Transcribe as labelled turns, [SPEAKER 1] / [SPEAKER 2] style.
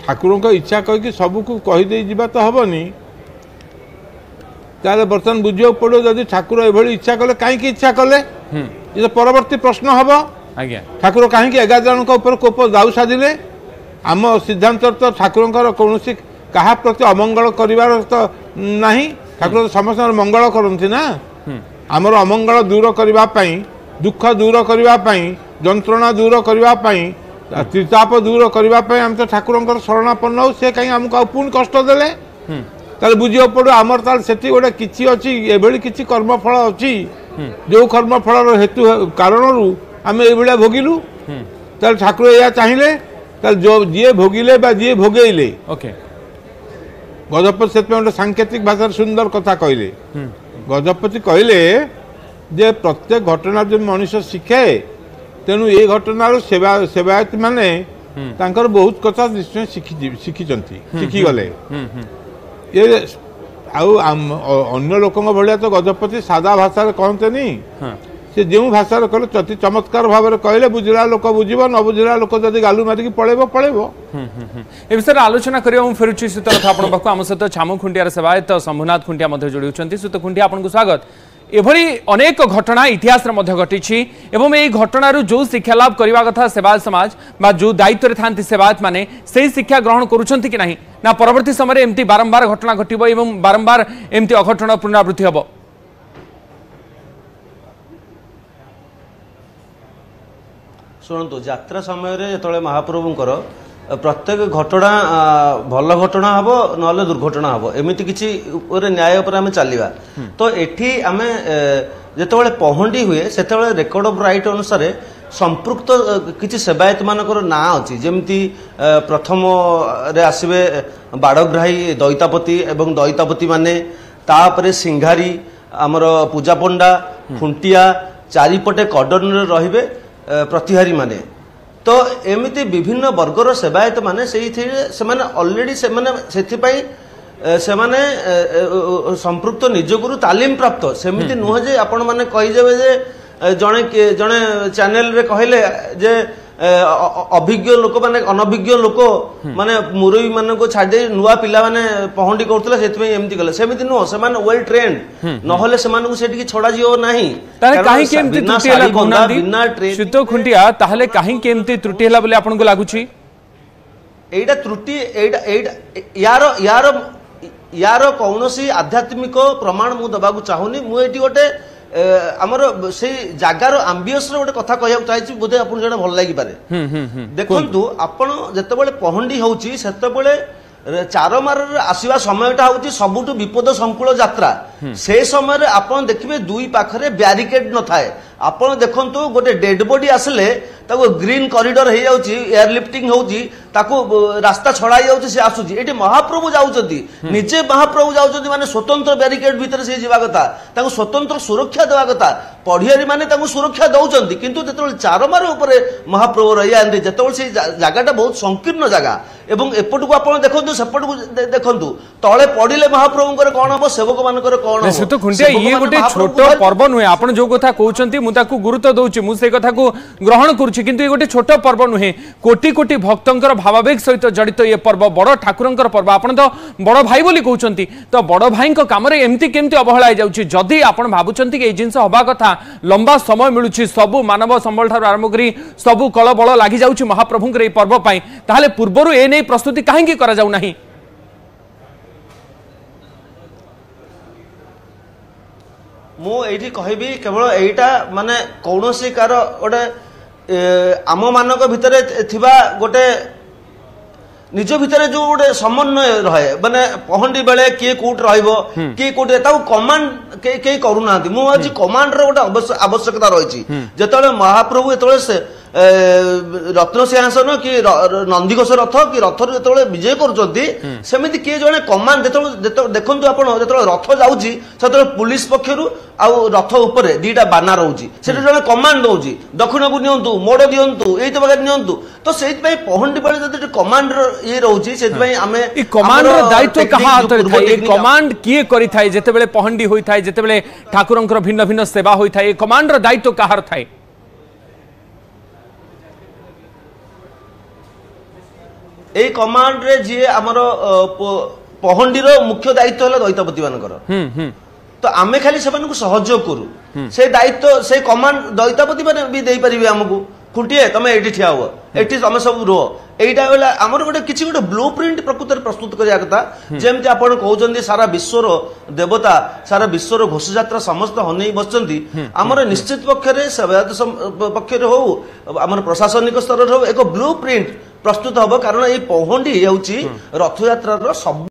[SPEAKER 1] ठाकुर को इच्छा कहीकि सबको कहीदे जावा तो हेनी ताले बर्तमान बुझे पड़ो जदि ठाकुर एभली इच्छा कले कहीं इच्छा कले ये परवर्ती प्रश्न हम
[SPEAKER 2] आज्ञा
[SPEAKER 1] ठाकुर कहीं 11 जन कोप दाऊ साधिले आम सिद्धांत तो ठाकुर कौन क्या प्रति अमंगल कर तो नहीं ठाकुर समस्त मंगल करती ना आमर अमंगल दूर करने दुख दूर करने जंत्रणा दूर करने त्रिताप दूर करने आम तो ठाकुर शरणापन्न हो से कहीं आमको पुणी कष्ट देले ताले बुझे पड़ो आमर ताले सेठी गोटे किछि अछि एभली किछि कर्मफल अछि जो कर्मफल हेतु कारण आम ये भोगिलु ताले ठाकुर या चाहिए ताले जो जी भोगिले बा जी भोगेले
[SPEAKER 2] ओके
[SPEAKER 1] गजपति से गोटे सांकेतिक भाषा सुंदर कथा कहले गजपति कहले जे प्रत्येक घटना जो मनुष्य शिखे तेणु ये घटनार सेवायत माने तांकर बहुत कथा निश्चय शिखी गले ये अन्य लोक भाया तो गजपति सादा भाषा कहते नहीं से जो भाषा कहले अति चमत्कार भाव में कहले बुझला लोक बुझब न बुझला लोक जब गालू मारिक पड़ेब
[SPEAKER 2] ए विषय आलोचना करिया फेरुची सुत कथा आपण पाखु आम सहित छामु खुंटियार सेवायत शंभुनाथ खुंटिया मध्य जोड़ी होती सुत खुंटिया आपन स्वागत एभली अनेक घटना इतिहास घटी एवं यही घटना जो शिक्षा लाभ करने कथा सेवायत समाज बा जो दायित्व था सेवायत माने से शिक्षा ग्रहण करुँच कि नहीं ना परवर्ती समय एमती बारंबार घटना घटब एवं बारंबार एमती अघटन पुनरावृत्ति हम
[SPEAKER 3] शुणु यात्रा समय जो महाप्रभुंकर प्रत्येक घटना भल घटना हम ना दुर्घटना हम एमती किसी न्याय पर आम चलवा तो एठी आम जो पहंडी हुए से रेकर्ड ऑफ राइट अनुसार संपृक्त किसी सेवायत मानकर ना अच्छी जमती प्रथम रे आसवे बाड़ग्राही दैतापति एवं दैतापति माने तापरे सिंघारी आमर पूजा पंडा खुंटिया चारिपटे कर्डन रे प्रतिहारी माने तो एमती विभिन्न वर्गर सेवायत माने ऑलरेडी से संपृक्त निजगुरु तालीम प्राप्त सेमिति नुह जे आपण माने कहीदेवे जे जड़े जड़े चैनल रे कहले जे अभिज्ञ लोक माने अनभिज्ञ लोक माने मुरई मान को छाड़ी नुआ पिला माने पहंडी करथले सेति एमती गले सेमिति नुह से माने वेल ट्रेंड नहले से माने को सेठी छड़ा जियो नाही
[SPEAKER 2] ताले काहे केमती त्रुटि हला कोना दी सुतो खुंटिया ताले काहे केमती त्रुटि हला बोले आपन को लागुची
[SPEAKER 3] एटा त्रुटि एटा यार यार कौनसी आध्यात्मिक प्रमाण मु दबाकू चाहूनी मु एटी गोटे आमर से जगार आंबियस गोटे कथा कहूँ चाहिए बोधे आपन जड़े भल लगी पारे देखंतु आपण जेतेबेले पहंडी होउची सेतेबेले चारमार आसवा समयटा हूँ सबुठ विपद संकुल यात्रा से समय आपन देखिए दुई पाखरे ब्यारिकेड न थाए आपन देखंतु गोटे डेड बॉडी आसले ताको ग्रीन कॉरिडोर हो जाउची एयरलिफ्टिंग होउची ताको रास्ता छड़ाई जाउची से आसुची एटी महाप्रभु जाउचंती निजे महाप्रभु जाउचंती माने स्वतंत्र ब्यारिकेड भीतर से जीवा कथा ताको स्वतंत्र सुरक्षा देवा कथा पढ़ियारी माने ताको सुरक्षा दउचंती किंतु जेतबेले चारमार ऊपर महाप्रभु रहियांती जेतबेले से जगाटा बहुत संकीर्ण जगह एवं एपटको आपण देखंतु सेपटको देखंतु तळे पडिले महाप्रभुंकर कोन हबो सेवक मानकर कोन हबो
[SPEAKER 2] से तो खुंटिया ये गोटे छोट पर्व नुहे आपण जो कथा कहउचंती मु ताको गुरुत्व दउची मु से कथा को ग्रहण करूची किंतु ये गोटे छोट पर्व नुहे कोटी कोटी भक्तंकर भावावेग सहित जड़ित ये पर्व बड़ ठाकुरंकर पर्व आपण तो बड़ भाई बोली कहउचंती तो बड़ भाई को काम रे एमती केमती अवहेला जाउची जदी आपण भाबुचंती कि ए जिंस हबा कथा लंबा समय मिलुची सबु मानव संबल ठार आरंभ करी सबु कल बळ लागि जाउची महाप्रभुंकर ए पर्व पई ताले पूर्वरु ए नै प्रस्तुति काहेकि करा जाउ नाही
[SPEAKER 3] मु एठी कहबी केवल एटा माने कौनसी कार गोटे आम मानक भितरे थिबा गोटे निज भितरे जो गोटे समन्वय रहे माने पहंडी बेले किए कोट रहइबो किए कोट ताऊ कमांड के करूना मु आज कमांड रो गोटे आवश्यकता रही जेतले महाप्रभु एतले से रत्न सिंहासन कि नंदीघोष रथ कि रथ जो विजय करमि किए जड़े कमांड देखु आप रथ जाऊँगी से पुलिस पक्षर रथ उपर दीटा बाना रोचे से जड़े कमांड दौर दक्षिण को नियंतु मोड़ दिंतु ये नियंतु तो से पहंडी बेले कमांड ये रोचे से
[SPEAKER 2] कमांड दायित्व कमांड किए करें जिते पहंडी होता है जिते ठाकुर भिन्न भिन्न सेवा होता है कमांड दायित्व कहार थाए
[SPEAKER 3] এই কমান্ড রে যে আমার পহଣ୍ଡିର মুখ্য দায়িত্ব হল দৈত্যপতি মানকর তো আমি খালি সেମାନଙ୍କୁ সহযোগ করু সেই দায়িত্ব সেই কমান্ড দৈত্যপতি মানে বি দেই পারিবে আমকু খুঁটিয়ে তুমি এটি ঠিয়া হব এটি তুমি সব রুহ এইটা হলে আমার গোটে কিছু গোটে ব্লু প্রিন্ট প্রকৃତରେ প্রস্তুত করা কথা যেমতি আপন কହୁଛନ୍ତି সারা বিশ্বর দেবতা সারা বিশ্বর ঘোষযাত্রা সমস্ত হনেই বসଛନ୍ତି আমার নিশ্চিত পক্ষরে সেবায়ত পক্ষরে হও আমার প্রশাসনিক স্তরের হও এক ব্লু প্রিন্ট প্রস্তুত হব কারণ এই পহଣ୍ଡି ହେଉଛି ରଥଯାତ୍ରାର ସବୁ